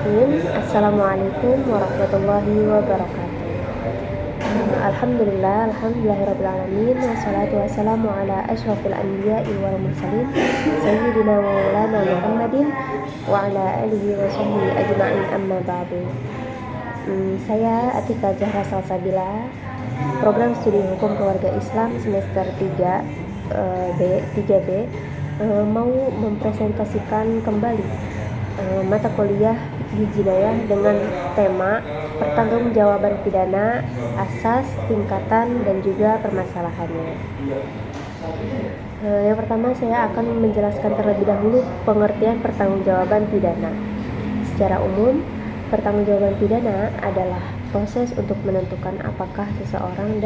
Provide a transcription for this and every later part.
Bismillahirrahmanirrahim. Assalamualaikum warahmatullahi wabarakatuh. Alhamdulillahirrabbilalamin. Wassalatu wassalamu ala asyrafil anbiya'i wal mursalin Sayyidina wa maulana Muhammadin wa ala alihi wa sahbihi ajma'in, amma ba'du. Saya Atika Zahra Salsabila, program studi hukum keluarga Islam semester 3B, mau mempresentasikan kembali mata kuliah Fiqh Jinayah dengan tema pertanggungjawaban pidana, asas, tingkatan, dan juga permasalahannya. Yang pertama, saya akan menjelaskan terlebih dahulu pengertian pertanggungjawaban pidana. Secara umum, pertanggungjawaban pidana adalah proses untuk menentukan apakah seseorang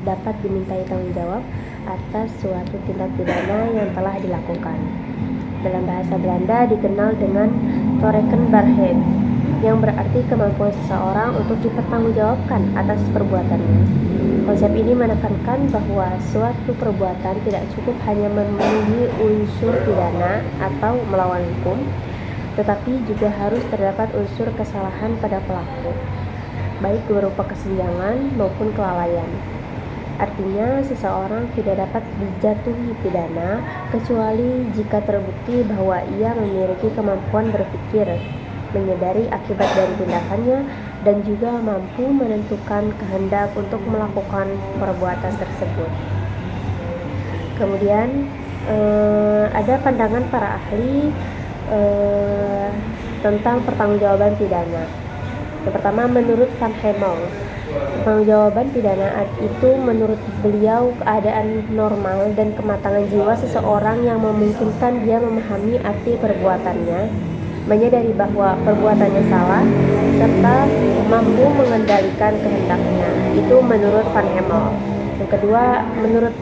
dapat dimintai tanggung jawab atas suatu tindak pidana yang telah dilakukan. Dalam bahasa Belanda dikenal dengan toerekenbaarheid, yang berarti kemampuan seseorang untuk dipertanggungjawabkan atas perbuatannya. Konsep ini menekankan bahwa suatu perbuatan tidak cukup hanya memenuhi unsur pidana atau melawan hukum, tetapi juga harus terdapat unsur kesalahan pada pelaku, baik berupa kesenjangan maupun kelalaian. Artinya, seseorang tidak dapat dijatuhi pidana kecuali jika terbukti bahwa ia memiliki kemampuan berpikir, menyadari akibat dari tindakannya, dan juga mampu menentukan kehendak untuk melakukan perbuatan tersebut. Kemudian, ada pandangan para ahli tentang pertanggungjawaban pidana. Yang pertama, menurut Van Hemel, pertanggungjawaban pidana itu menurut beliau keadaan normal dan kematangan jiwa seseorang yang memungkinkan dia memahami arti perbuatannya, menyadari bahwa perbuatannya salah, serta mampu mengendalikan kehendaknya. Itu menurut Van Hemel. Yang kedua, menurut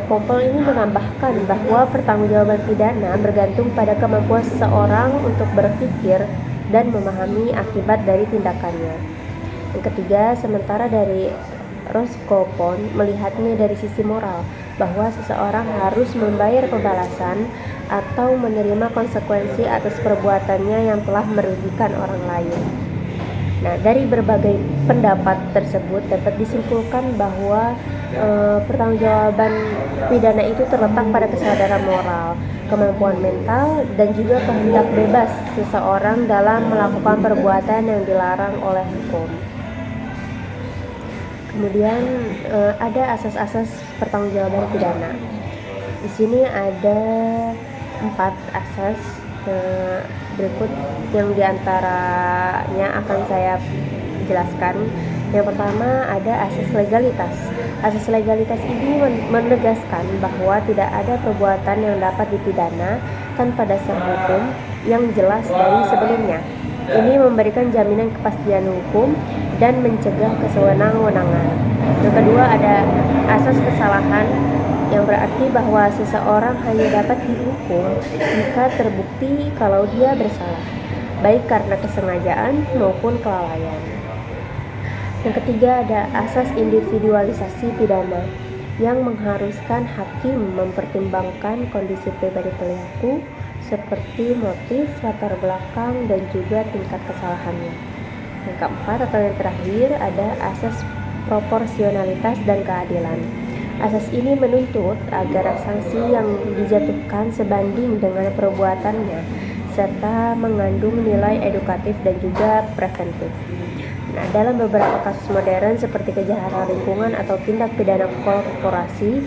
Pompel ini menambahkan bahwa pertanggungjawaban pidana bergantung pada kemampuan seseorang untuk berpikir dan memahami akibat dari tindakannya. Yang ketiga, sementara dari Roscoe melihatnya dari sisi moral, bahwa seseorang harus membayar pembalasan atau menerima konsekuensi atas perbuatannya yang telah merugikan orang lain. Nah, dari berbagai pendapat tersebut dapat disimpulkan bahwa pertanggungjawaban pidana itu terletak pada kesadaran moral, kemampuan mental, dan juga kehendak bebas seseorang dalam melakukan perbuatan yang dilarang oleh hukum. Kemudian ada asas-asas pertanggungjawaban pidana. Di sini ada 4 asas berikut yang diantaranya akan saya jelaskan. Yang pertama ada asas legalitas. Asas legalitas ini menegaskan bahwa tidak ada perbuatan yang dapat dipidana tanpa dasar hukum yang jelas dari sebelumnya. Ini memberikan jaminan kepastian hukum dan mencegah kesewenang-wenangan. Yang kedua ada asas kesalahan, yang berarti bahwa seseorang hanya dapat dihukum jika terbukti kalau dia bersalah, baik karena kesengajaan maupun kelalaian. Yang ketiga ada asas individualisasi pidana, yang mengharuskan hakim mempertimbangkan kondisi pribadi pelaku seperti motif, latar belakang, dan juga tingkat kesalahannya. Yang keempat atau yang terakhir ada asas proporsionalitas dan keadilan. Asas ini menuntut agar sanksi yang dijatuhkan sebanding dengan perbuatannya, serta mengandung nilai edukatif dan juga preventif. Nah, dalam beberapa kasus modern seperti kejahatan lingkungan atau tindak pidana korporasi,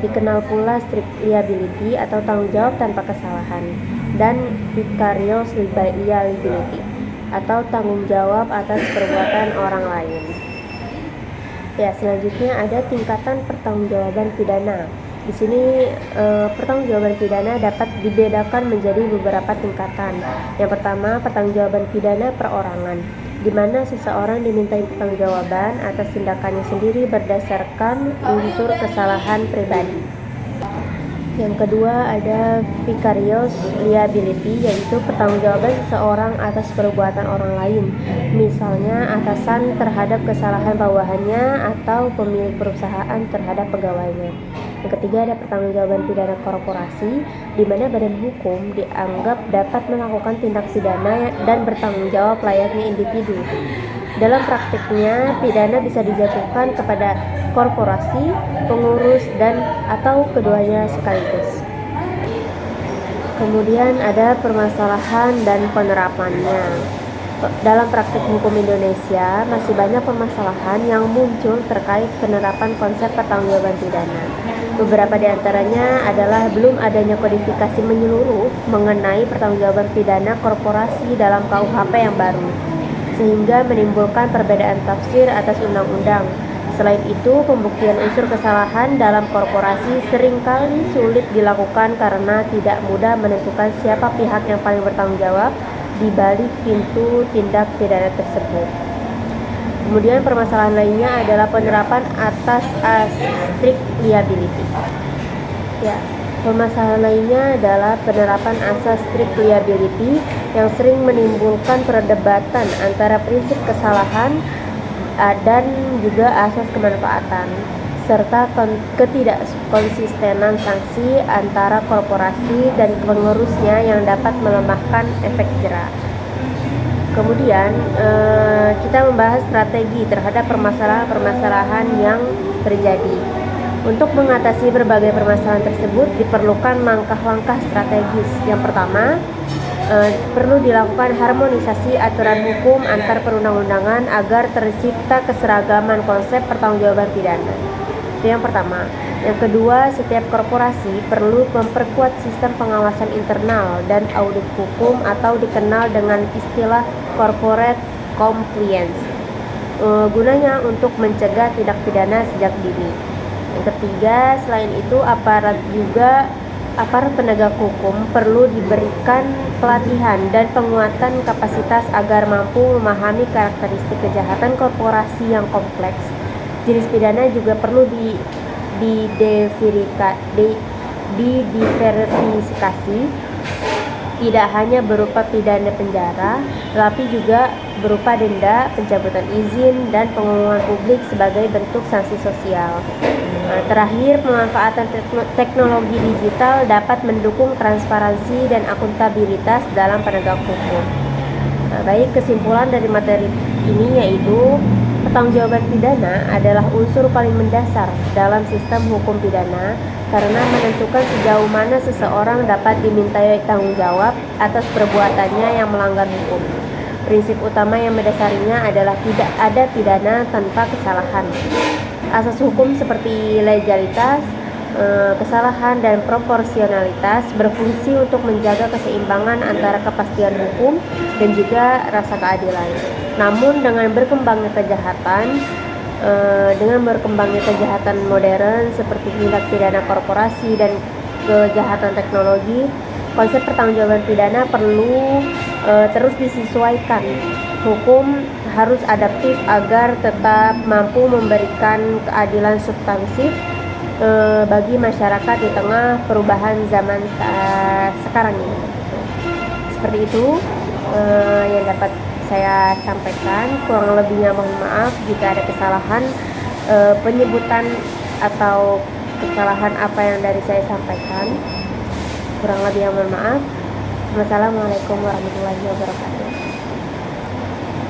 dikenal pula strict liability atau tanggung jawab tanpa kesalahan, dan vicarious liability atau tanggung jawab atas perbuatan orang lain. Ya, selanjutnya ada tingkatan pertanggungjawaban pidana. Di sini pertanggungjawaban pidana dapat dibedakan menjadi beberapa tingkatan. Yang pertama, pertanggungjawaban pidana perorangan, di mana seseorang dimintai pertanggungjawaban atas tindakannya sendiri berdasarkan unsur kesalahan pribadi. Yang kedua ada vicarious liability, yaitu pertanggungjawaban seseorang atas perbuatan orang lain, misalnya atasan terhadap kesalahan bawahannya atau pemilik perusahaan terhadap pegawainya. Yang ketiga ada pertanggungjawaban pidana korporasi, di mana badan hukum dianggap dapat melakukan tindak pidana dan bertanggung jawab layaknya individu. Dalam praktiknya, pidana bisa dijatuhkan kepada korporasi, pengurus, dan atau keduanya sekaligus. Kemudian ada permasalahan dan penerapannya. Dalam praktik hukum Indonesia, masih banyak permasalahan yang muncul terkait penerapan konsep pertanggungjawaban pidana. Beberapa di antaranya adalah belum adanya kodifikasi menyeluruh mengenai pertanggungjawaban pidana korporasi dalam KUHP yang baru, sehingga menimbulkan perbedaan tafsir atas undang-undang. Selain itu, pembuktian unsur kesalahan dalam korporasi seringkali sulit dilakukan karena tidak mudah menentukan siapa pihak yang paling bertanggung jawab di balik pintu tindak pidana tersebut. Kemudian permasalahan lainnya adalah penerapan atas strict liability. Permasalahan lainnya adalah penerapan asas strict liability yang sering menimbulkan perdebatan antara prinsip kesalahan dan juga asas kemanfaatan, serta ketidakkonsistenan sanksi antara korporasi dan pengurusnya yang dapat melemahkan efek jera. Kemudian kita membahas strategi terhadap permasalahan-permasalahan yang terjadi. Untuk mengatasi berbagai permasalahan tersebut diperlukan langkah-langkah strategis. Yang pertama, perlu dilakukan harmonisasi aturan hukum antar perundang-undangan agar tercipta keseragaman konsep pertanggungjawaban pidana. Itu yang pertama. Yang kedua, setiap korporasi perlu memperkuat sistem pengawasan internal dan audit hukum atau dikenal dengan istilah corporate compliance. Gunanya untuk mencegah tindak pidana sejak dini. Yang ketiga, selain itu aparat penegak hukum perlu diberikan pelatihan dan penguatan kapasitas agar mampu memahami karakteristik kejahatan korporasi yang kompleks. Jenis pidana juga perlu didiversifikasi, tidak hanya berupa pidana penjara, tetapi juga berupa denda, pencabutan izin, dan pengumuman publik sebagai bentuk sanksi sosial. Terakhir, pemanfaatan teknologi digital dapat mendukung transparansi dan akuntabilitas dalam penegak hukum. Baik, kesimpulan dari materi ini yaitu pertanggungjawaban pidana adalah unsur paling mendasar dalam sistem hukum pidana karena menentukan sejauh mana seseorang dapat dimintai tanggung jawab atas perbuatannya yang melanggar hukum. Prinsip utama yang mendasarinya adalah tidak ada pidana tanpa kesalahan. Asas hukum seperti legalitas, kesalahan, dan proporsionalitas berfungsi untuk menjaga keseimbangan antara kepastian hukum dan juga rasa keadilan. Namun dengan berkembangnya kejahatan modern seperti tindak pidana korporasi dan kejahatan teknologi, konsep pertanggungjawaban pidana perlu terus disesuaikan. Hukum harus adaptif agar tetap mampu memberikan keadilan substansif bagi masyarakat di tengah perubahan zaman sekarang ini. Seperti itu yang dapat saya sampaikan. Kurang lebihnya mohon maaf jika ada kesalahan penyebutan atau kesalahan apa yang dari saya sampaikan. Kurang lebihnya mohon maaf. Wassalamualaikum warahmatullahi wabarakatuh.